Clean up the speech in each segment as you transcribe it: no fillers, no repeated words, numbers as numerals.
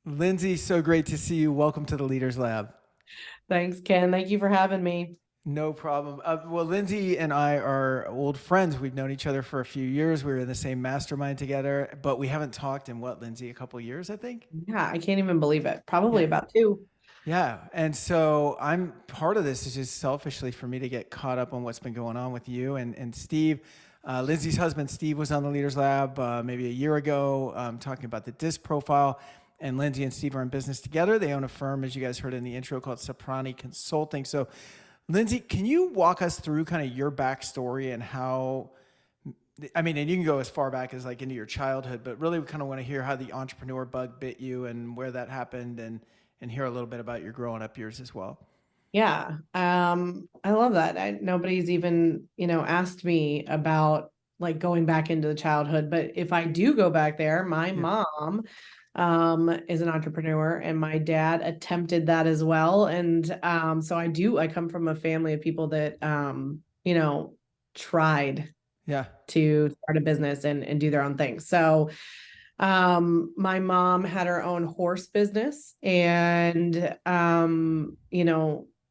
Lindsay, so great to see you. Welcome to the Leaders Lab. Thanks, Ken. Thank you for having me. No problem. Well, Lindsay and I are old friends. We've known each other for a few years. We were in the same mastermind together, but we haven't talked in what, Lindsay, a couple years, I think? Yeah, I can't even believe it. Probably Yeah. about two. Yeah. And so I'm part of this is just selfishly for me to get caught up on what's been going on with you and Steve. Lindsay's husband, Steve, was on the Leaders Lab maybe a year ago talking about the DISC profile. And Lindsay and Steve are in business together. They own a firm, as you guys heard in the intro, called Ciprani Consulting. So, Lindsay, can you walk us through kind of your backstory and how? I mean, and you can go as far back as like into your childhood, but really we kind of want to hear how the entrepreneur bug bit you and where that happened, and hear a little bit about your growing up years as well. Yeah. I love that. Nobody's even, asked me about like going back into the childhood, but if I do go back there, my Yeah. mom is an entrepreneur and my dad attempted that as well. And so I come from a family of people that tried Yeah. to start a business and do their own thing. So my mom had her own horse business and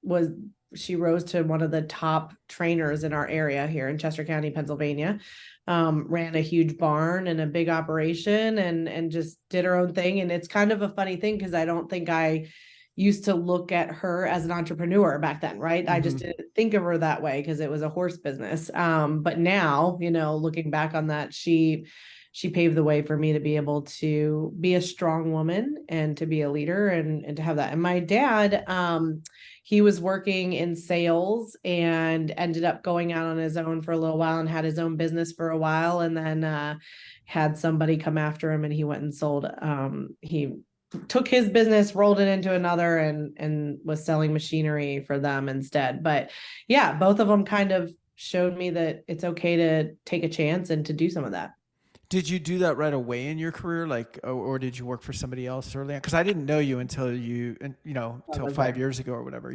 was she rose to one of the top trainers in our area here in Chester County, Pennsylvania. Ran a huge barn and a big operation and just did her own thing. And it's kind of a funny thing because I don't think I used to look at her as an entrepreneur back then, right? I just Mm-hmm. didn't think of her that way because it was a horse business. But now, looking back on that, she paved the way for me to be able to be a strong woman and to be a leader and to have that. And my dad, he was working in sales and ended up going out on his own for a little while and had his own business for a while, and then had somebody come after him and he went and sold. He took his business, rolled it into another, and was selling machinery for them instead. But yeah, both of them kind of showed me that it's okay to take a chance and to do some of that. Did you do that right away in your career, like, or did you work for somebody else early on? Because I didn't know you until I till was 5 years ago or whatever.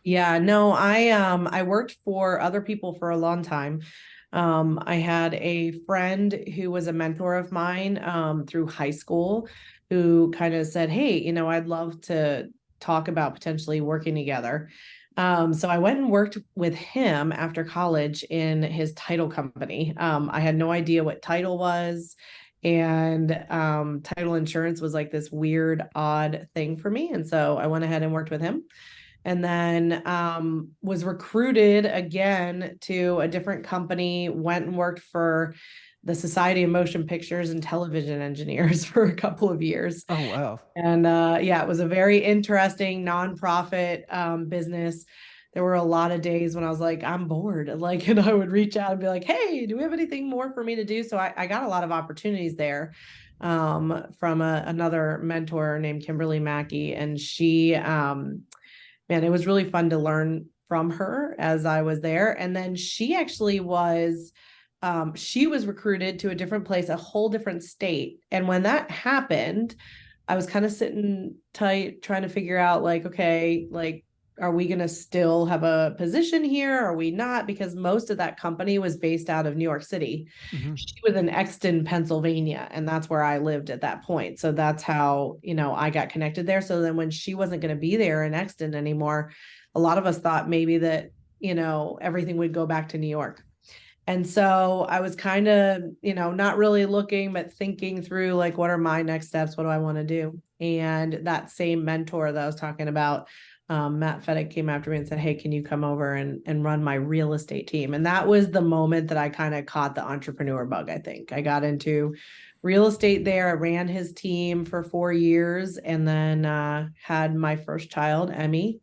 Yeah, no, I worked for other people for a long time. I had a friend who was a mentor of mine through high school who kind of said, "Hey, I'd love to talk about potentially working together." So I went and worked with him after college in his title company. I had no idea what title was, and title insurance was like this weird, odd thing for me. And so I went ahead and worked with him and then was recruited again to a different company, went and worked for the Society of Motion Pictures and Television Engineers for a couple of years. Oh wow. And yeah, it was a very interesting nonprofit business. There were a lot of days when I was like, I'm bored. Like, and I would reach out and be like, hey, do we have anything more for me to do? So I got a lot of opportunities there from another mentor named Kimberly Mackey. And man, it was really fun to learn from her as I was there. And then she was recruited to a different place, a whole different state. And when that happened, I was kind of sitting tight, trying to figure out like, okay, like, are we going to still have a position here? Are we not? Because most of that company was based out of New York City. Mm-hmm. She was in Exton, Pennsylvania, and that's where I lived at that point. So that's how, I got connected there. So then when she wasn't going to be there in Exton anymore, a lot of us thought maybe that, everything would go back to New York. And so I was kind of, not really looking, but thinking through like, what are my next steps? What do I want to do? And that same mentor that I was talking about, Matt Fedek came after me and said, hey, can you come over and run my real estate team? And that was the moment that I kind of caught the entrepreneur bug, I think. I got into real estate there. I ran his team for 4 years and then had my first child, Emmy,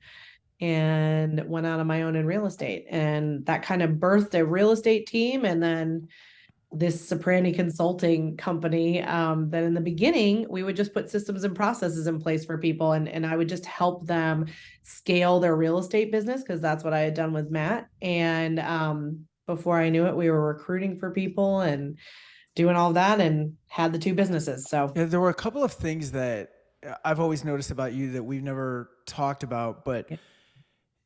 and went out on my own in real estate. And that kind of birthed a real estate team. And then this Ciprani consulting company that in the beginning, we would just put systems and processes in place for people. And I would just help them scale their real estate business because that's what I had done with Matt. And before I knew it, we were recruiting for people and doing all of that and had the two businesses. So Yeah, there were a couple of things that I've always noticed about you that we've never talked about, but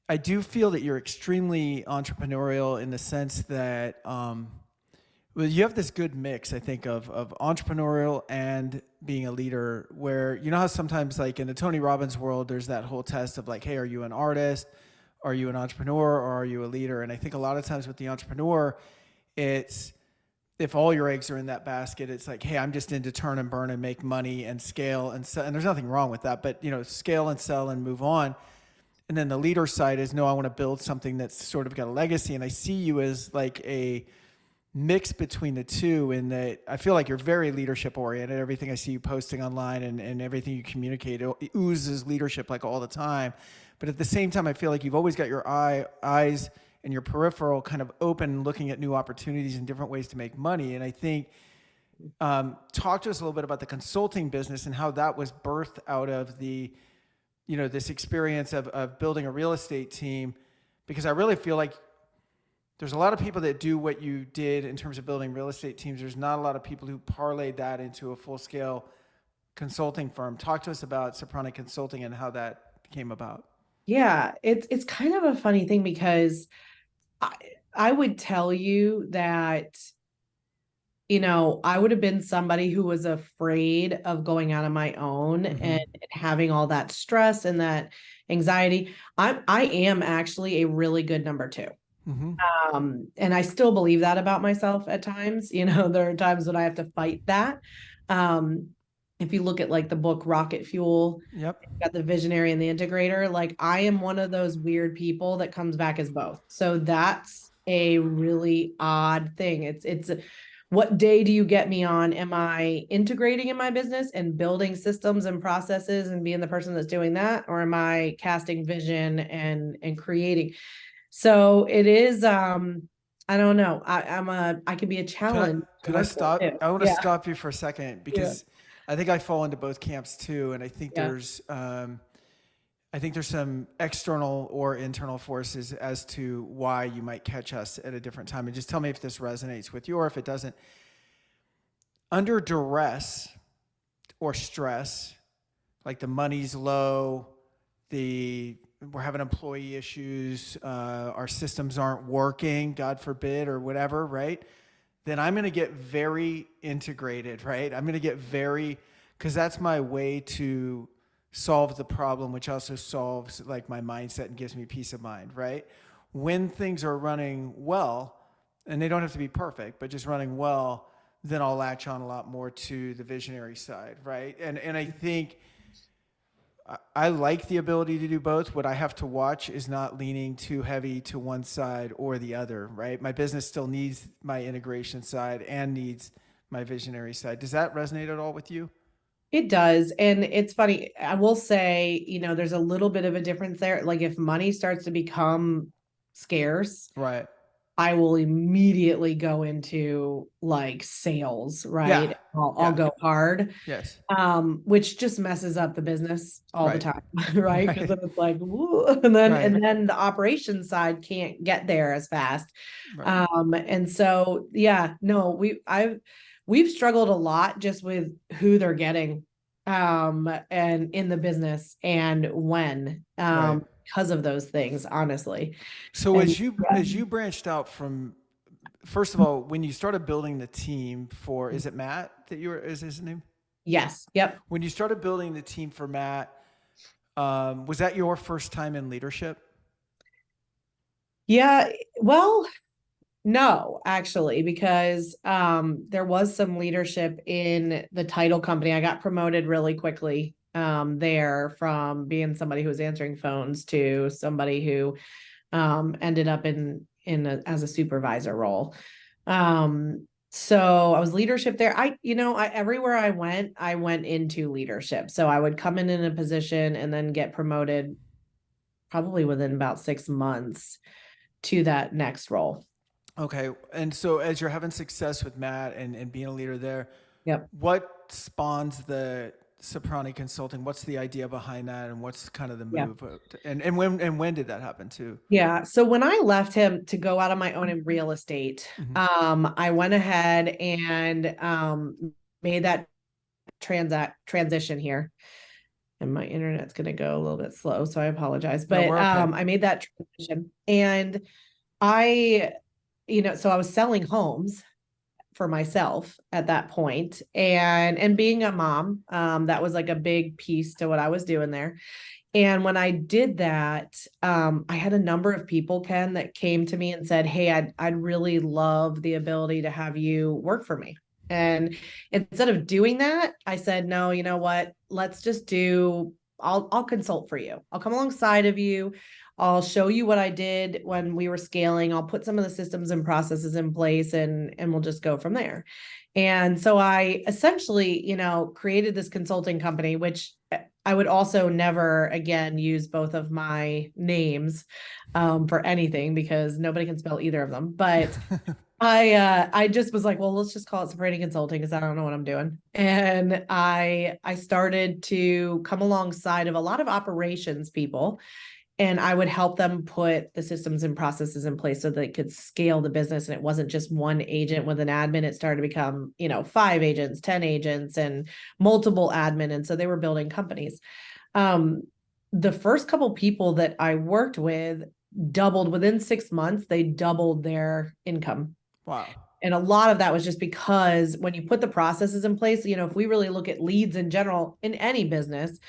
I do feel that you're extremely entrepreneurial in the sense that Well, you have this good mix, I think, of entrepreneurial and being a leader. Where you know how sometimes, like in the Tony Robbins world, there's that whole test of like, hey, are you an artist? Are you an entrepreneur? Or are you a leader? And I think a lot of times with the entrepreneur, it's if all your eggs are in that basket, it's like, hey, I'm just into turn and burn and make money and scale and sell. And there's nothing wrong with that, but scale and sell and move on. And then the leader side is no, I want to build something that's sort of got a legacy. And I see you as like a mix between the two in that I feel like you're very leadership oriented. Everything I see you posting online and everything you communicate it oozes leadership like all the time. But at the same time, I feel like you've always got your eyes and your peripheral kind of open, looking at new opportunities and different ways to make money. And I think talk to us a little bit about the consulting business and how that was birthed out of the this experience of building a real estate team, because I really feel like there's a lot of people that do what you did in terms of building real estate teams. There's not a lot of people who parlayed that into a full scale consulting firm. Talk to us about Ciprani Consulting and how that came about. Yeah, it's kind of a funny thing because I I would tell you that, I would have been somebody who was afraid of going out on my own Mm-hmm. and having all that stress and that anxiety. I am actually a really good number two. Mm-hmm. And I still believe that about myself at times. There are times when I have to fight that. Um, if you look at like the book Rocket Fuel, Yep. got the visionary and the integrator, like I am one of those weird people that comes back as both. So that's a really odd thing. It's what day do you get me on? Am I integrating in my business and building systems and processes and being the person that's doing that? Or am I casting vision and creating? So it is, I don't know. I can be a Can I challenge to could I work with stop? too. I want to Yeah. stop you for a second Yeah. because I think I fall into both camps too, and Yeah. I think there's some external or internal forces as to why you might catch us at a different time. And just tell me if this resonates with you or if it doesn't. Under duress or stress, like the money's low, the we're having employee issues, our systems aren't working, God forbid, or whatever, right? Then I'm going to get very integrated, right? I'm going to get very, because that's my way to solve the problem, which also solves like my mindset and gives me peace of mind, right? When things are running well, and they don't have to be perfect, but just running well, then I'll latch on a lot more to the visionary side, right? And I think I like the ability to do both. What I have to watch is not leaning too heavy to one side or the other, right? My business still needs my integration side and needs my visionary side. Does that resonate at all with you? It does. And it's funny. I will say, there's a little bit of a difference there. Like if money starts to become scarce, Right. I will immediately go into like sales, Yeah. right? I'll Yeah. go hard, Yes. which just messes up the business all the Right. time, right? Because Right. then it's like, woo, and then Right. and then the operations side can't get there as fast. Right. And so yeah, no, we've struggled a lot just with who they're getting, and in the business and when, Right. because of those things, honestly. So And as you branched out from first of all, when you started building the team for is it Matt that you were is his name? yes, yep. When you started building the team for Matt, was that your first time in leadership? Yeah, well, no, actually, because there was some leadership in the title company. I got promoted really quickly there from being somebody who was answering phones to somebody who ended up as a supervisor role. So I was leadership there. Everywhere I went into leadership. So I would come in a position and then get promoted probably within about 6 months to that next role. Okay. And so as you're having success with Matt and being a leader there, Yep. what spawns the Soprani Consulting? What's the idea behind that and what's kind of the Yeah. move? And when did that happen too? Yeah. So when I left him to go out on my own in real estate, Mm-hmm. I went ahead and made that transition here. And my internet's going to go a little bit slow, so I apologize. No, But we're okay. I made that transition, and I, so I was selling homes for myself at that point. And being a mom, that was like a big piece to what I was doing there. And when I did that, I had a number of people, Ken, that came to me and said, "Hey, I'd really love the ability to have you work for me." And instead of doing that, I said, "No, you know what? Let's just do. I'll consult for you. I'll come alongside of you. I'll show you what I did when we were scaling. I'll put some of the systems and processes in place, and we'll just go from there." And so I essentially, created this consulting company, which I would also never again use both of my names for anything because nobody can spell either of them. But I just was like, well, let's just call it Ciprani Consulting because I don't know what I'm doing. And I started to come alongside of a lot of operations people, and I would help them put the systems and processes in place so they could scale the business. And it wasn't just one agent with an admin. It started to become, 5 agents, 10 agents, and multiple admin. And so they were building companies. The first couple people that I worked with doubled within 6 months, they doubled their income. Wow. And a lot of that was just because when you put the processes in place, if we really look at leads in general in any business,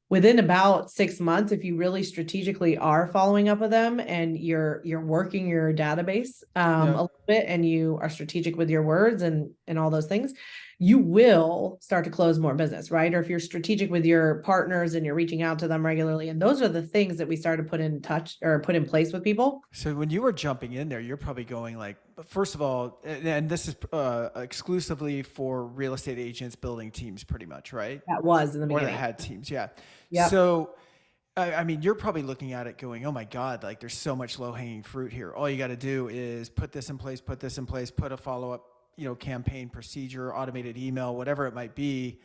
within about 6 months, if you really strategically are following up with them and you're working your database a little bit, and you are strategic with your words and all those things, you will start to close more business, right? Or if you're strategic with your partners and you're reaching out to them regularly. And those are the things that we started to put in place with people. So when you were jumping in there, you're probably going like, first of all, and this is exclusively for real estate agents building teams pretty much, right? That was in the beginning. Or that had teams, yeah. Yep. So, I mean, you're probably looking at it going, oh my God, like there's so much low hanging fruit here. All you got to do is put this in place, put a follow-up, campaign procedure, automated email, whatever it might be,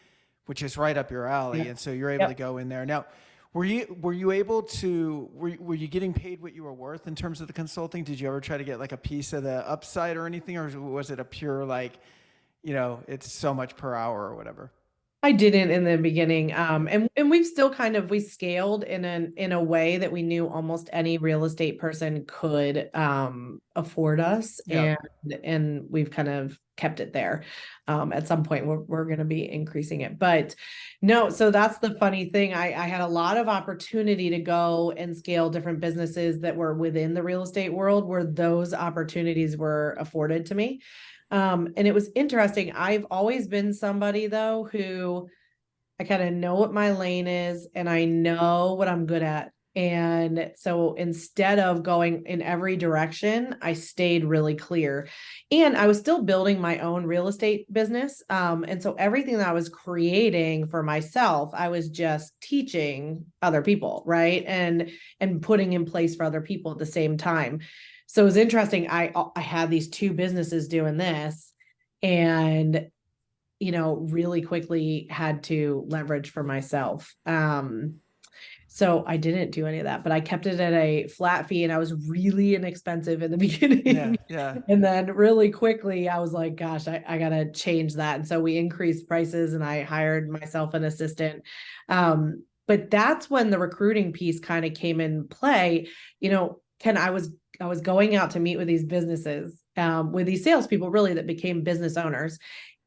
which is right up your alley. Yep. And so you're able to go in there. Now, were you able to, were you getting paid what you were worth in terms of the consulting? Did you ever try to get like a piece of the upside or anything? Or was it a pure like, it's so much per hour or whatever? I didn't in the beginning. And we've still we scaled in a way that we knew almost any real estate person could afford us. Yep. And we've kind of kept it there. At some point we're going to be increasing it, but no. So that's the funny thing. I had a lot of opportunity to go and scale different businesses that were within the real estate world where those opportunities were afforded to me. And it was interesting. I've always been somebody though, who I kind of know what my lane is and I know what I'm good at. And so instead of going in every direction, I stayed really clear, and I was still building my own real estate business. And so everything that I was creating for myself, I was just teaching other people, right? And putting in place for other people at the same time. So it was interesting. I had these 2 businesses doing this, and, really quickly had to leverage for myself. So I didn't do any of that, but I kept it at a flat fee, and I was really inexpensive in the beginning. Yeah. And then really quickly I was like, gosh, I got to change that. And so we increased prices and I hired myself an assistant. But that's when the recruiting piece kind of came in play. Ken, I was going out to meet with these businesses, with these salespeople really that became business owners.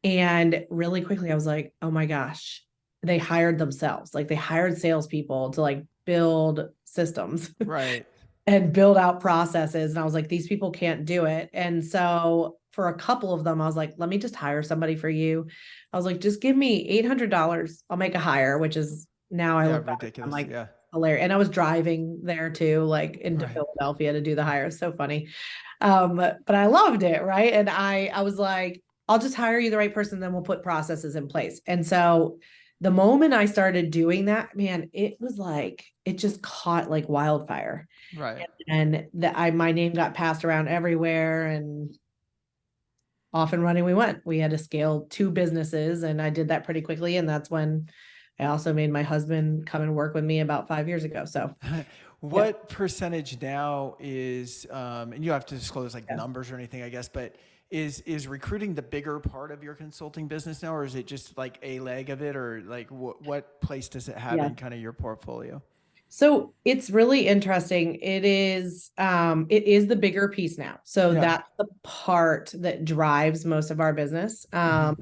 And really quickly I was like, oh my gosh, they hired themselves. Like they hired salespeople to like build systems. Right. And build out processes. And I was like, these people can't do it. And so for a couple of them, I was like, let me just hire somebody for you. I was like, just give me $800. I'll make a hire, which is now I look back, ridiculous. I'm like, yeah. hilarious. And I was driving there too, like into Philadelphia to do the hire. It's so funny. But I loved it. Right. And I was like, I'll just hire you the right person. Then we'll put processes in place. And so the moment I started doing that, man, it was like, it just caught like wildfire. Right. And my name got passed around everywhere, and off and running we went. We had to scale 2 businesses, and I did that pretty quickly. And that's when I also made my husband come and work with me about 5 years ago. So what percentage now is, and you have to disclose like numbers or anything, I guess, but is recruiting the bigger part of your consulting business now, or is it just like a leg of it, or like what place does it have in kind of your portfolio? So it's really interesting. It is the bigger piece now. So Yeah. that's the part that drives most of our business. Hmm.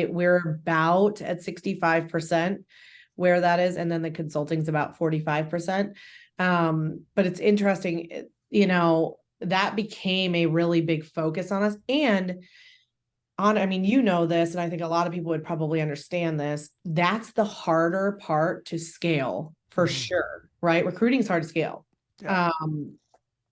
We're about at 65% where that is, and then the consulting's about 45%. But it's interesting, that became a really big focus on us. And I mean, this, and I think a lot of people would probably understand this. That's the harder part to scale for Hmm. sure, right? Recruiting is hard to scale. Yeah. Um,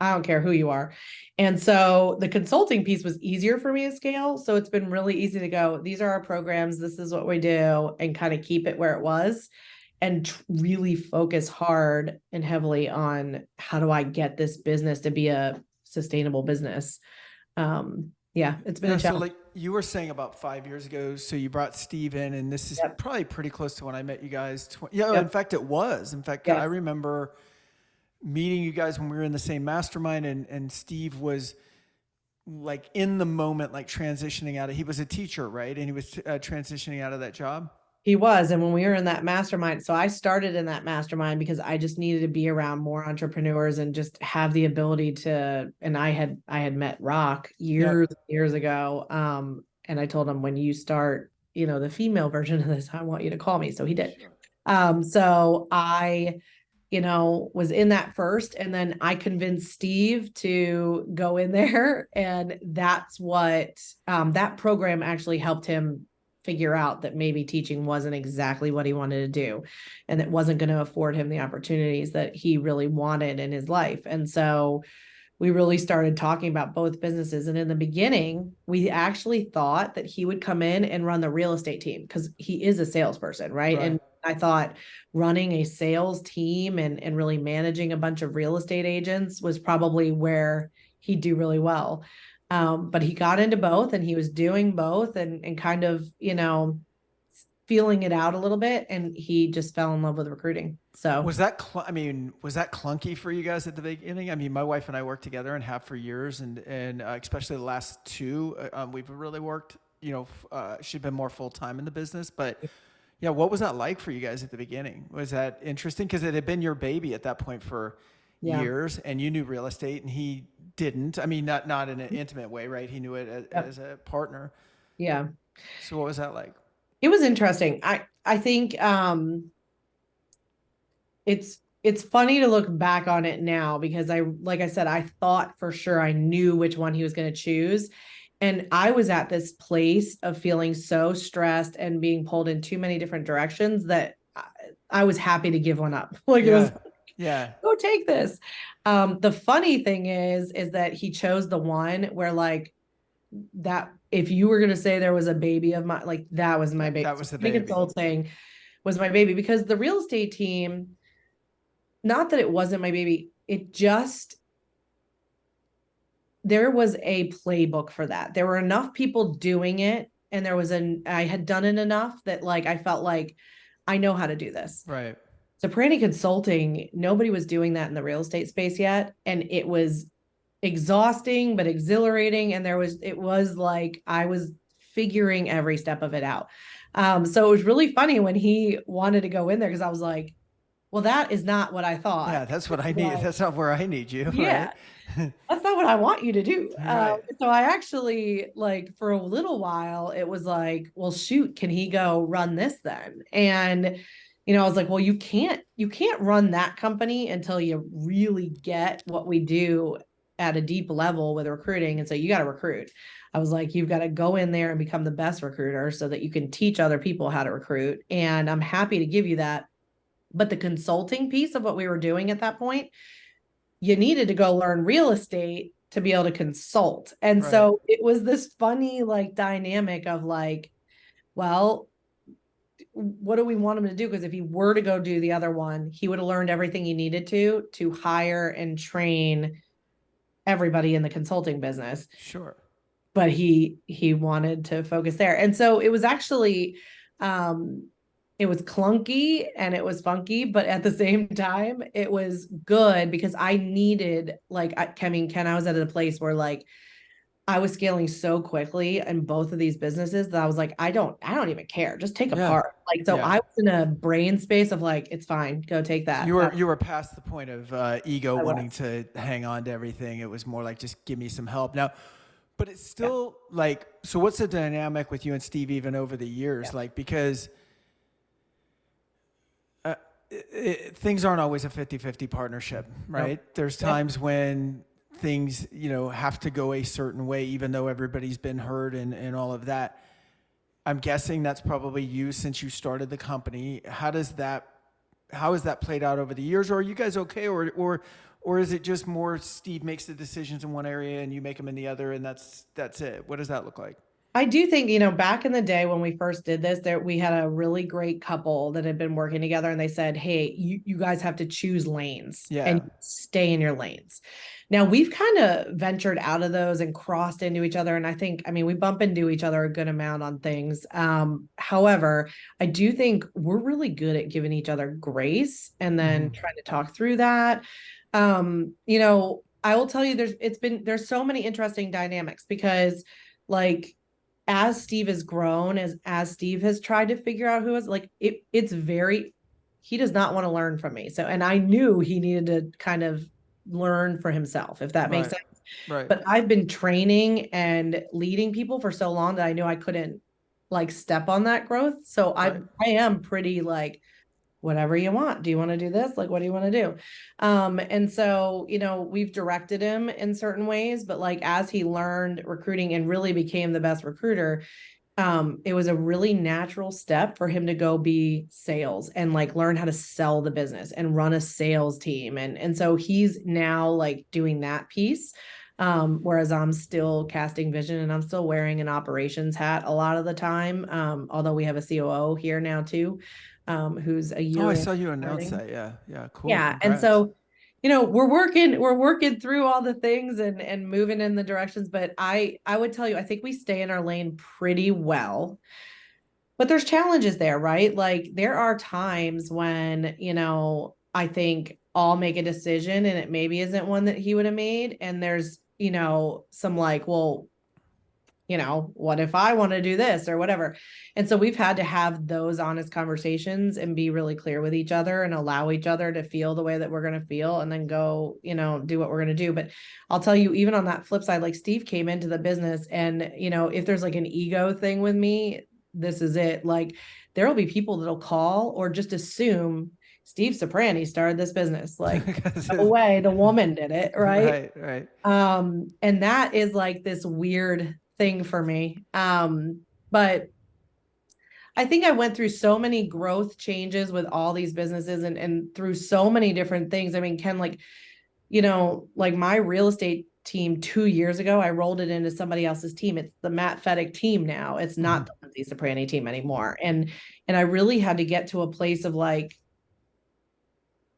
I don't care who you are. And so the consulting piece was easier for me to scale. So it's been really easy to go, these are our programs, this is what we do, and kind of keep it where it was and really focus hard and heavily on how do I get this business to be a sustainable business. Yeah, it's been a Yeah. So, challenge. like you were saying about 5 years ago, so you brought Steve in, and this is Yep. probably pretty close to when I met you guys. Yeah. In Yep. fact, it was. In fact, I Yes. remember meeting you guys when we were in the same mastermind, and Steve was like in the moment, like transitioning out of, he was a teacher, right? And he was transitioning out of that job. He was. And when we were in that mastermind, so I started in that mastermind because I just needed to be around more entrepreneurs and just have the ability to, and I had met Rock Yep. years ago. And I told him, when you start, the female version of this, I want you to call me. So he did. Sure. So I, was in that first, and then I convinced Steve to go in there. And that's what, that program actually helped him figure out that maybe teaching wasn't exactly what he wanted to do, and it wasn't going to afford him the opportunities that he really wanted in his life. And so we really started talking about both businesses. And in the beginning, we actually thought that he would come in and run the real estate team because he is a salesperson, right? Right. And I thought running a sales team and really managing a bunch of real estate agents was probably where he'd do really well. But he got into both, and he was doing both, and kind of, feeling it out a little bit. And he just fell in love with recruiting. So Was that, I mean, was that clunky for you guys at the beginning? I mean, my wife and I worked together and have for years, and especially the last two, we've really worked. She'd been more full time in the business, but yeah, what was that like for you guys at the beginning? Was that interesting? Because it had been your baby at that point for yeah. years, and you knew real estate, and he didn't. I mean, not in an intimate way, right? He knew it Yep. as a partner. Yeah. So what was that like? It was interesting. I think it's funny to look back on it now, because like I said, I thought for sure I knew which one he was going to choose. And I was at this place of feeling so stressed and being pulled in too many different directions that I was happy to give one up. Like, it was, Yeah, yeah, go take this. The funny thing is that he chose the one where, like, that if you were going to say there was a baby of my, like, that was my baby. that was the baby. Consulting was my baby, because the real estate team, not that it wasn't my baby, it just, there was a playbook for that. There were enough people doing it, and I had done it enough that, like, I felt like I know how to do this. Right. Ciprani Consulting, nobody was doing that in the real estate space yet, and it was exhausting but exhilarating. And it was like I was figuring every step of it out. So it was really funny when he wanted to go in there, because I was like, well, that is not what I thought. Yeah, that's what I need. Like, That's not where I need you, right? yeah, that's not what I want you to do. Right. So I actually, like, for a little while, it was like, well, shoot, can he go run this then? And, I was like, well, you can't run that company until you really get what we do at a deep level with recruiting. And so you got to recruit. I was like, you've got to go in there and become the best recruiter so that you can teach other people how to recruit. And I'm happy to give you that. But the consulting piece of what we were doing at that point, you needed to go learn real estate to be able to consult. And Right. so it was this funny, like, dynamic of, like, well, what do we want him to do? Because if he were to go do the other one, he would have learned everything he needed to hire and train everybody in the consulting business. Sure. But he wanted to focus there. And so it was actually, it was clunky and it was funky, but at the same time, it was good, because I needed, like, I mean, Ken, I was at a place where, like, I was scaling so quickly in both of these businesses that I was like, I don't even care. Just take a Yeah. part. Like, so Yeah. I was in a brain space of like, it's fine. Go take that. You were past the point of ego I wanting was. to hang on to everything. It was more like just give me some help now. But it's Yeah. still like, so what's the dynamic with you and Steve even over the Yeah. years? Like, because things aren't always a 50-50 partnership, Nope. right? There's Yep. times when things, have to go a certain way, even though everybody's been hurt and all of that. I'm guessing that's probably you since you started the company. How has that played out over the years? Or are you guys okay? Or is it just more Steve makes the decisions in one area and you make them in the other and that's it? What does that look like? I do think, back in the day when we first did this, there we had a really great couple that had been working together and they said, hey, you guys have to choose lanes Yeah. and stay in your lanes. Now we've kind of ventured out of those and crossed into each other. And I mean, we bump into each other a good amount on things. However, I do think we're really good at giving each other grace and then Mm-hmm. trying to talk through that. I will tell you there's so many interesting dynamics because like as Steve has grown, as Steve has tried to figure out who is like it's very he does not want to learn from me. So and I knew he needed to kind of learn for himself, if that makes Right. sense. Right. But I've been training and leading people for so long that I knew I couldn't like step on that growth. So I Right. I am pretty like whatever you want. Do you want to do this? Like, what do you want to do? And so, we've directed him in certain ways, but like as he learned recruiting and really became the best recruiter, it was a really natural step for him to go be sales and like learn how to sell the business and run a sales team. And so he's now like doing that piece. Whereas I'm still casting vision and I'm still wearing an operations hat a lot of the time. Although we have a COO here now too, who's a Oh, year I in saw you announce starting. that. Yeah. Yeah. Cool. Yeah. And Congrats. so, we're working through all the things and moving in the directions, but I would tell you, I think we stay in our lane pretty well, but there's challenges there, right? Like there are times when, I think I'll make a decision and it maybe isn't one that he would have made. And there's, some like, well, what if I want to do this or whatever? And so we've had to have those honest conversations and be really clear with each other and allow each other to feel the way that we're going to feel and then go, do what we're going to do. But I'll tell you, even on that flip side, like Steve came into the business and, if there's like an ego thing with me, this is it. Like there'll be people that'll call or just assume Steve Ciprani started this business. Like, no way, the woman did it, right? Right. Right. And that is like this weird thing for me. But I think I went through so many growth changes with all these businesses and through so many different things. I mean, Ken, like, like my real estate team 2 years ago, I rolled it into somebody else's team. It's the Matt Fettick team now. It's Mm-hmm. not the Lindsay Soprani team anymore. And I really had to get to a place of like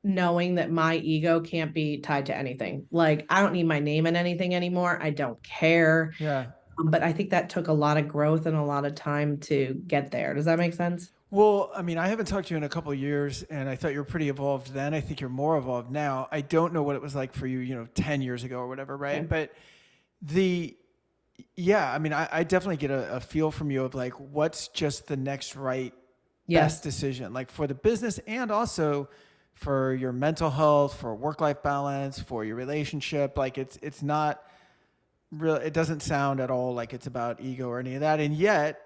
knowing that my ego can't be tied to anything. Like I don't need my name in anything anymore. I don't care. Yeah. But I think that took a lot of growth and a lot of time to get there. Does that make sense? Well, I mean, I haven't talked to you in a couple of years, and I thought you were pretty evolved then. I think you're more evolved now. I don't know what it was like for you, 10 years ago or whatever, right? Okay. But the, yeah, I mean, I definitely get a feel from you of like, what's just the next right, best Yes. decision, like for the business and also for your mental health, for work-life balance, for your relationship. Like it's not real. It doesn't sound at all like it's about ego or any of that. And yet,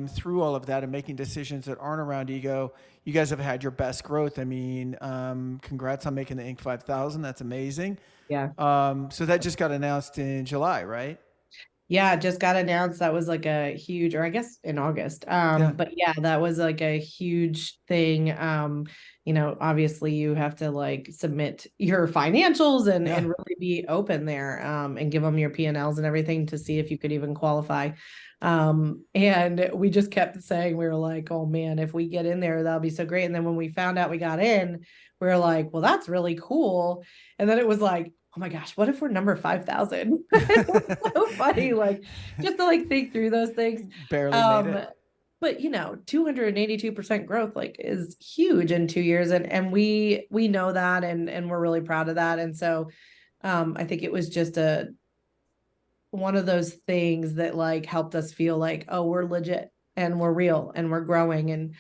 through all of that and making decisions that aren't around ego, you guys have had your best growth. I mean, congrats on making the Inc. 5000. That's amazing. Yeah. So that just got announced in July, right? Yeah, it just got announced. That was like a huge, or I guess in August. Yeah. But yeah, that was like a huge thing. Obviously you have to like submit your financials and Yeah. really be open there, and give them your P&Ls and everything to see if you could even qualify. And we just kept saying, we were like, oh man, if we get in there, that'll be so great. And then when we found out we got in, we were like, well, that's really cool. And then it was like, oh my gosh, what if we're number 5,000? It was so funny, like just to like think through those things. Barely made Um, it. but 282% growth like is huge in 2 years. And we know that and we're really proud of that. And so I think it was just one of those things that like helped us feel like, oh, we're legit and we're real and we're growing. And,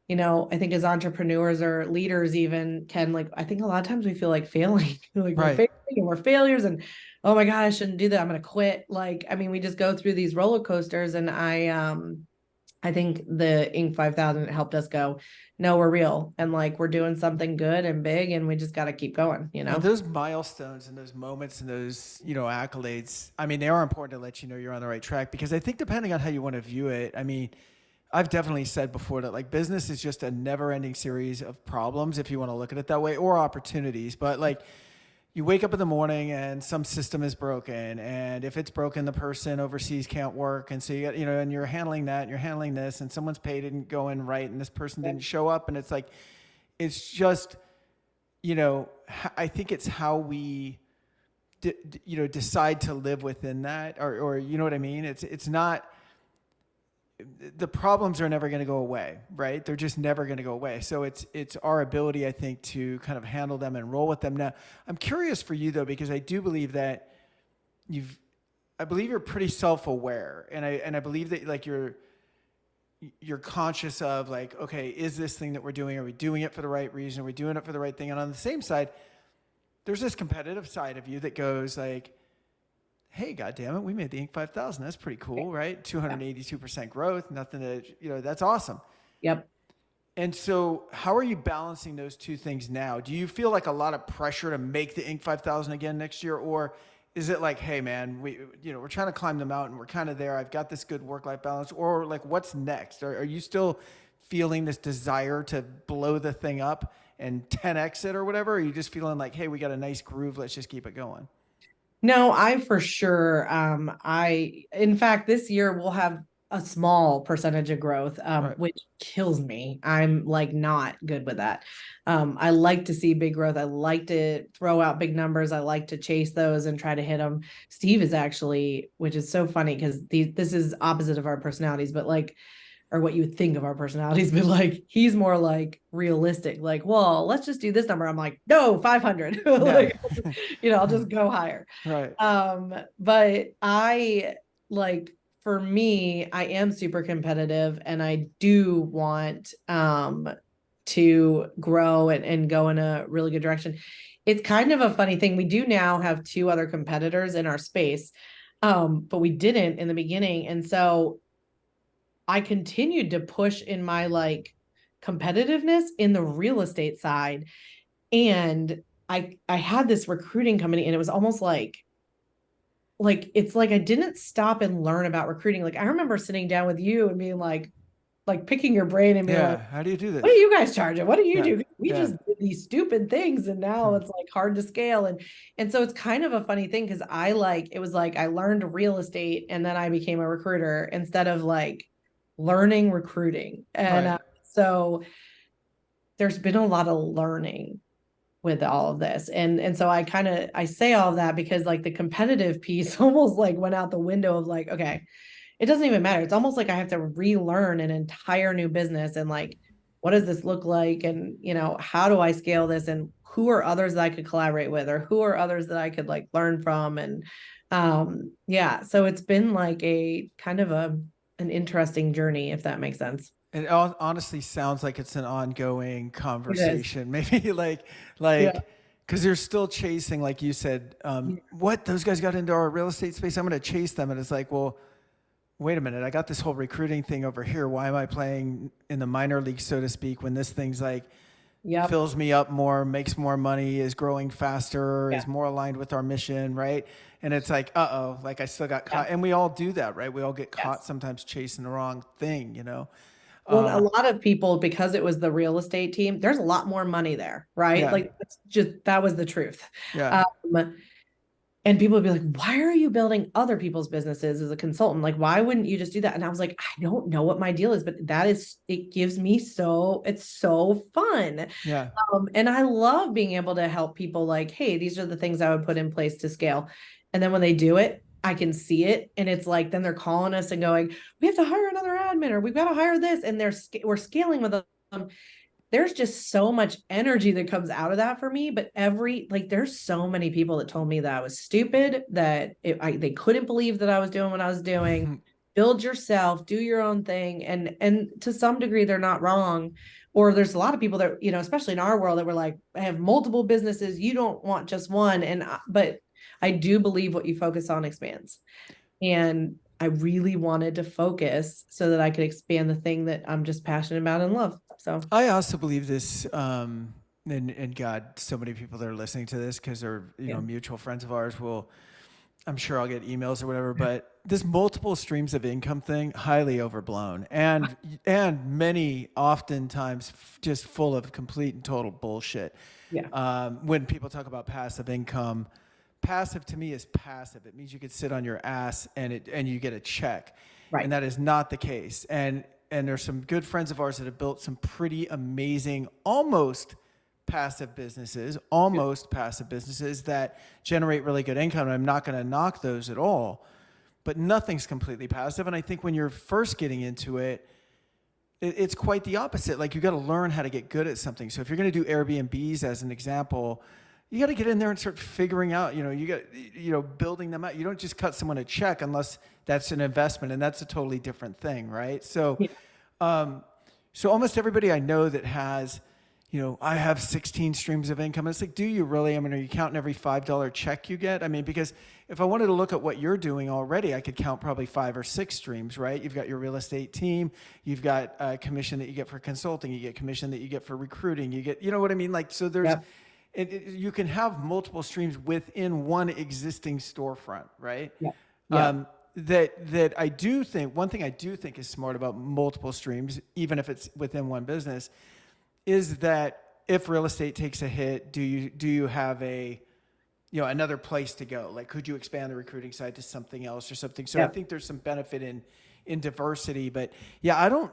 I think as entrepreneurs or leaders even can like, I think a lot of times we feel like failing, like we're Right. failing and we're failures and, oh my God, I shouldn't do that. I'm going to quit. Like, I mean, we just go through these roller coasters and I think the Inc. 5000 helped us go, no, we're real. And like, we're doing something good and big and we just got to keep going. And those milestones and those moments and those, accolades, I mean, they are important to let you know you're on the right track because I think depending on how you want to view it, I mean, I've definitely said before that like business is just a never ending series of problems if you want to look at it that way or opportunities. But like you wake up in the morning and some system is broken. And if it's broken, the person overseas can't work. And so you got, and you're handling that and you're handling this and someone's pay didn't go in right and this person didn't show up. And it's like, it's just, I think it's how we, decide to live within that or, you know what I mean? It's not, the problems are never going to go away, right? They're just never going to go away. So it's our ability, I think, to kind of handle them and roll with them. Now, I'm curious for you though, because I do believe that I believe you're pretty self-aware, and I believe that like you're conscious of like, okay, is this thing that we're doing? Are we doing it for the right reason? Are we doing it for the right thing? And on the same side, there's this competitive side of you that goes like, hey, goddamn it, we made the Inc. 5000. That's pretty cool, right? 282% growth, nothing to, that's awesome. Yep. And so how are you balancing those two things now? Do you feel like a lot of pressure to make the Inc. 5000 again next year? Or is it like, hey man, we're trying to climb the mountain. We're kind of there. I've got this good work-life balance. Or like, what's next? Are you still feeling this desire to blow the thing up and 10X it or whatever? Or are you just feeling like, hey, we got a nice groove. Let's just keep it going? No, I for sure. In fact, this year we'll have a small percentage of growth, Right. which kills me. I'm like not good with that. I like to see big growth. I like to throw out big numbers. I like to chase those and try to hit them. Steve is actually, which is so funny because this is opposite of our personalities, but like or what you would think of our personalities, but like he's more like realistic, like, well, let's just do this number. I'm like, no, 500. Yeah. Like, I'll just go higher. Right. But I like for me, I am super competitive and I do want to grow and go in a really good direction. It's kind of a funny thing. We do now have two other competitors in our space, but we didn't in the beginning. And so I continued to push in my like competitiveness in the real estate side. And I had this recruiting company and it was almost like it's like I didn't stop and learn about recruiting. Like I remember sitting down with you and being like picking your brain and being like, Yeah. How do you do what do this? you guys charge it? What do you Yeah. do? We Yeah. just did these stupid things and now Hmm. it's like hard to scale. And so it's kind of a funny thing because it was like I learned real estate and then I became a recruiter instead of like learning recruiting. And Right. so there's been a lot of learning with all of this. And so I say all of that because like the competitive piece almost like went out the window of like, okay, it doesn't even matter. It's almost like I have to relearn an entire new business and like, what does this look like? And, how do I scale this? And who are others that I could collaborate with or who are others that I could like learn from? And yeah, so it's been like a kind of an interesting journey, if that makes sense. It honestly sounds like it's an ongoing It is. conversation. Maybe Yeah. because you're still chasing, like you said, what those guys got into our real estate space. I'm going to chase them, and it's like, well, wait a minute. I got this whole recruiting thing over here. Why am I playing in the minor league, so to speak, when this thing's like Yep. fills me up more, makes more money, is growing faster, Yeah. is more aligned with our mission, right? And it's like, uh-oh, like I still got Yeah. caught. And we all do that, right? We all get caught Yes. sometimes chasing the wrong thing. Well, a Uh, lot of people, because it was the real estate team, there's a lot more money there, right? yeah, Like that's just that was the truth. yeah, Um, and people would be like, why are you building other people's businesses as a consultant? Like, why wouldn't you just do that? And I was like, I don't know what my deal is, but it gives me it's so fun. yeah. And I love being able to help people like, hey, these are the things I would put in place to scale. And then when they do it, I can see it. And it's like, then they're calling us and going, we have to hire another admin or we've got to hire this. And we're scaling with them. there's just so much energy that comes out of that for me. But there's so many people that told me that I was stupid, that they couldn't believe that I was doing what I was doing. Build yourself, do your own thing. And to some degree, they're not wrong. Or there's a lot of people that, especially in our world, that were like, I have multiple businesses. You don't want just one. But I do believe what you focus on expands. And I really wanted to focus so that I could expand the thing that I'm just passionate about and love. So I also believe this, and God, so many people that are listening to this because they're yeah, mutual friends of ours will. I'm sure I'll get emails or whatever, but this multiple streams of income thing, highly overblown, and many oftentimes just full of complete and total bullshit. yeah, When people talk about passive income, passive to me is passive. It means you could sit on your ass and you get a check, right, and that is not the case. And there's some good friends of ours that have built some pretty amazing, almost passive businesses that generate really good income. And I'm not going to knock those at all, but nothing's completely passive. And I think when you're first getting into it, it's quite the opposite. Like, you got to learn how to get good at something. So if you're going to do Airbnbs as an example, you got to get in there and start figuring out, you got, building them out. You don't just cut someone a check unless that's an investment, and that's a totally different thing, right? So, yeah, so almost everybody I know that has, I have 16 streams of income. It's like, do you really? I mean, are you counting every $5 check you get? I mean, because if I wanted to look at what you're doing already, I could count probably 5 or 6 streams, right? You've got your real estate team. You've got a commission that you get for consulting. You get commission that you get for recruiting. You get, you know what I mean? Like, so there's, yep, you can have multiple streams within one existing storefront, right? yeah, yeah, That I do think, one thing I do think is smart about multiple streams, even if it's within one business, is that if real estate takes a hit, do you have another place to go? Like, could you expand the recruiting side to something else or something? So I yep. think there's some benefit in diversity. But yeah,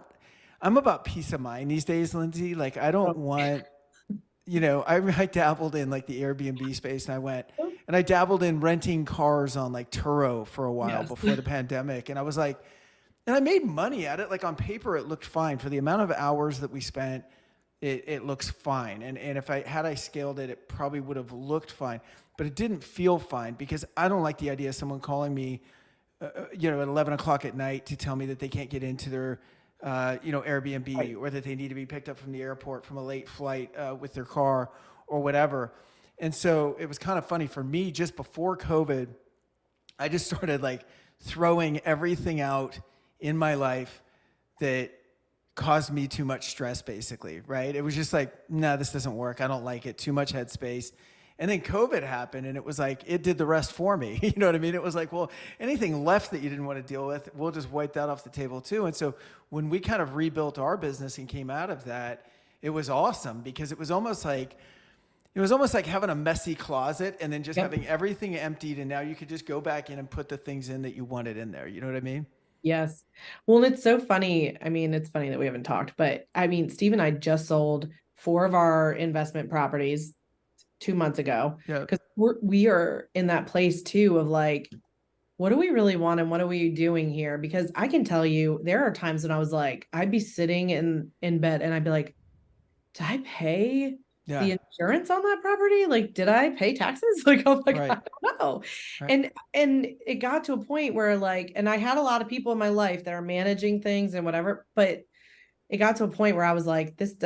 I'm about peace of mind these days, Lindsay. Like, I don't want, I dabbled in like the Airbnb space, and I dabbled in renting cars on like Turo for a while Yes. before the pandemic. And I was like, and I made money at it. Like, on paper, it looked fine for the amount of hours that we spent. It looks fine. And if I scaled it, it probably would have looked fine, but it didn't feel fine because I don't like the idea of someone calling me, at 11 o'clock at night to tell me that they can't get into their, Airbnb, Right. or that they need to be picked up from the airport from a late flight with their car or whatever. And so it was kind of funny for me just before COVID, I just started like throwing everything out in my life that caused me too much stress, basically, right? It was just like, no, this doesn't work. I don't like it. Too much headspace. And then COVID happened, and it was like, it did the rest for me. You know what I mean? It was like, well, anything left that you didn't want to deal with, we'll just wipe that off the table too. And so when we kind of rebuilt our business and came out of that, it was awesome because it was almost like having a messy closet and then just Yep. having everything emptied, and now you could just go back in and put the things in that you wanted in there. You know what I mean? Yes. Well, it's so funny. I mean, it's funny that we haven't talked, but I mean, Steve and I just sold 4 of our investment properties 2 months ago Yeah. because we are in that place too of like, what do we really want and what are we doing here? Because I can tell you, there are times when I was like, I'd be sitting in bed and I'd be like, did I pay Yeah. the insurance on that property? Like, did I pay taxes? Like, I'm like, Right. I don't know. Right. And it got to a point where like, and I had a lot of people in my life that are managing things and whatever, but it got to a point where I was like, this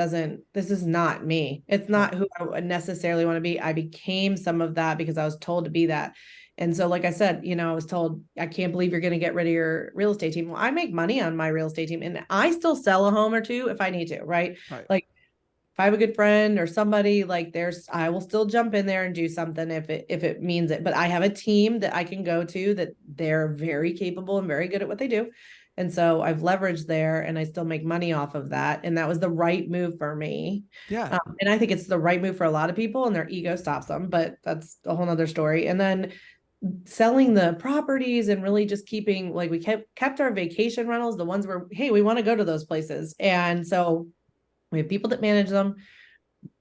is not me. It's Right. not who I would necessarily want to be. I became some of that because I was told to be that. And so, like I said, I was told, I can't believe you're going to get rid of your real estate team. Well, I make money on my real estate team and I still sell a home or two if I need to, right? Right. Like, if I have a good friend or somebody like I will still jump in there and do something if it means it. But I have a team that I can go to that they're very capable and very good at what they do. And so I've leveraged there and I still make money off of that. And that was the right move for me. Yeah. And I think it's the right move for a lot of people and their ego stops them, but that's a whole nother story. And then selling the properties and really just keeping, like, we kept our vacation rentals, the ones where, hey, we want to go to those places. And so we have people that manage them.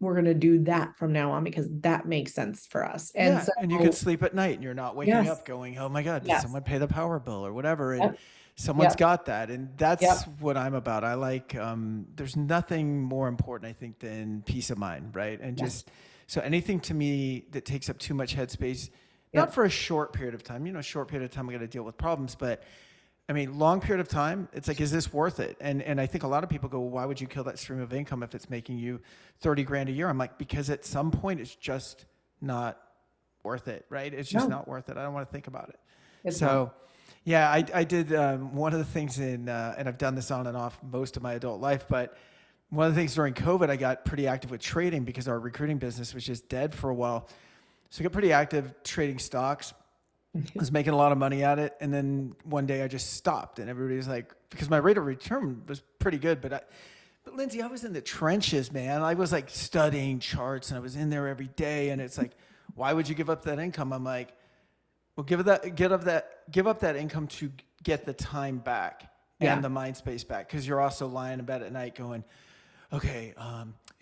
We're going to do that from now on because that makes sense for us. And Yeah. so, And you can sleep at night and you're not waking yes, up going, oh my God, did yes, someone pay the power bill or whatever? And yep, Someone's Yep. got that. And that's Yep. what I'm about. I like, there's nothing more important, I think, than peace of mind, right? And Yes. just, so anything to me that takes up too much headspace, not Yep. for a short period of time, short period of time, I got to deal with problems, but I mean, long period of time, it's like, is this worth it? And I think a lot of people go, well, why would you kill that stream of income if it's making you 30 grand a year? I'm like, because at some point it's just not worth it, right? It's just No, not worth it. I don't want to think about it. it's not. So, yeah, I did one of the things and I've done this on and off most of my adult life, but one of the things during COVID, I got pretty active with trading because our recruiting business was just dead for a while. So I got pretty active trading stocks. I was making a lot of money at it. And then one day I just stopped and everybody was like, because my rate of return was pretty good, but Lindsay, I was in the trenches, man. I was like studying charts and I was in there every day. And it's like, why would you give up that income? I'm like, well, give up that income to get the time back and Yeah. the mind space back. Cause you're also lying in bed at night going, okay,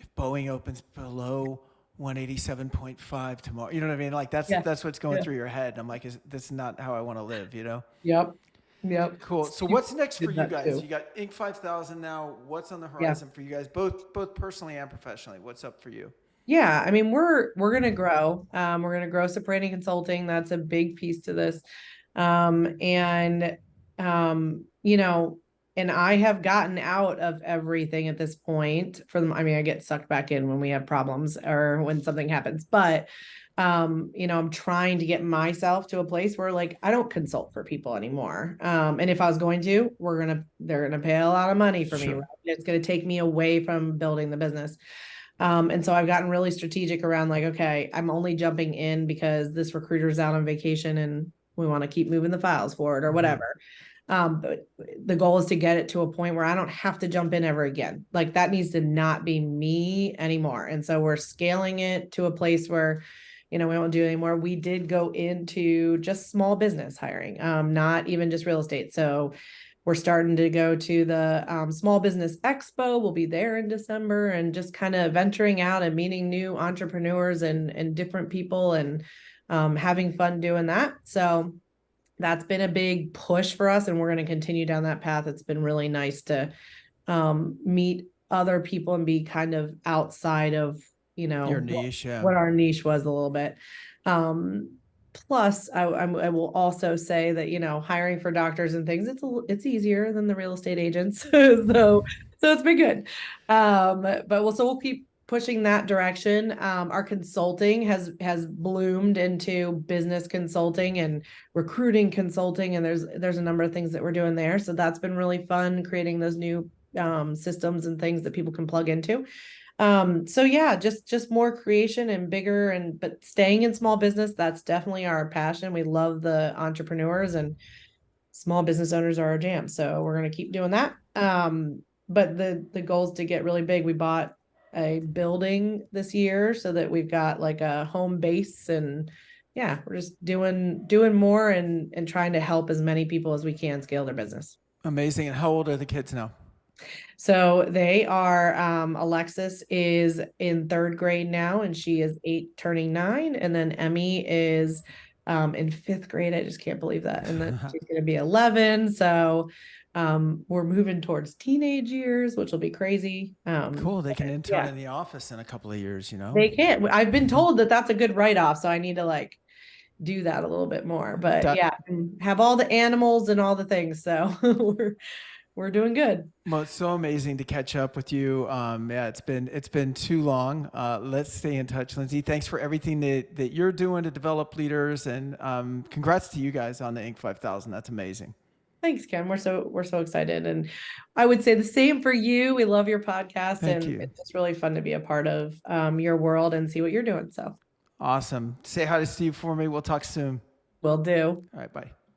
if Boeing opens below 187.5 tomorrow, you know what I mean? Like Yeah. that's what's going Yeah. through your head. I'm like, this not how I want to live, you know? Yep. Yep. Cool. So Steve what's next for did you that guys? too. You got Inc. 5000 now. What's on the Yeah. horizon for you guys, both personally and professionally? What's up for you? Yeah, I mean, we're gonna grow. We're gonna grow Ciprani Consulting. That's a big piece to this. And you know, and I have gotten out of everything at this point for them. I mean, I get sucked back in when we have problems or when something happens, but I'm trying to get myself to a place where like I don't consult for people anymore. And if I was going to, they're gonna pay a lot of money for me, right? Sure. It's gonna take me away from building the business. And so I've gotten really strategic around like, okay, I'm only jumping in because this recruiter's out on vacation and we want to keep moving the files forward or Mm-hmm. whatever. But the goal is to get it to a point where I don't have to jump in ever again. Like that needs to not be me anymore. And so we're scaling it to a place where, we won't do it anymore. We did go into just small business hiring, not even just real estate. So we're starting to go to the Small Business Expo. We'll be there in December and just kind of venturing out and meeting new entrepreneurs and different people and having fun doing that. So that's been a big push for us, and we're going to continue down that path. It's been really nice to meet other people and be kind of outside of Your what, niche, yeah. what our niche was a little bit. Plus, I will also say that hiring for doctors and things it's easier than the real estate agents, so it's been good. We'll keep pushing that direction. Our consulting has bloomed into business consulting and recruiting consulting, and there's a number of things that we're doing there. So that's been really fun, creating those new systems and things that people can plug into. So yeah, just more creation and bigger, but staying in small business, that's definitely our passion. We love the entrepreneurs, and small business owners are our jam. So we're going to keep doing that. But the goal is to get really big. We bought a building this year so that we've got like a home base, and yeah, we're just doing more and trying to help as many people as we can scale their business. Amazing. And how old are the kids now? So they are, Alexis is in third grade now, and she is 8 turning 9. And then Emmy is in fifth grade. I just can't believe that. And then she's going to be 11. So we're moving towards teenage years, which will be crazy. Cool. They can intern Yeah, in the office in a couple of years, you know? they can't. I've been told that that's a good write-off. So I need to like do that a little bit more. But That, yeah, have all the animals and all the things. So we're doing good. well, it's so amazing to catch up with you. Yeah, it's been too long. Let's stay in touch, Lindsay. Thanks for everything that you're doing to develop leaders, and congrats to you guys on the Inc. 5000. That's amazing. Thanks, Ken. We're so excited. And I would say the same for you. We love your podcast, Thank and you. it's just really fun to be a part of your world and see what you're doing. So Awesome. Say hi to Steve for me. We'll talk soon. we'll do. All right, bye.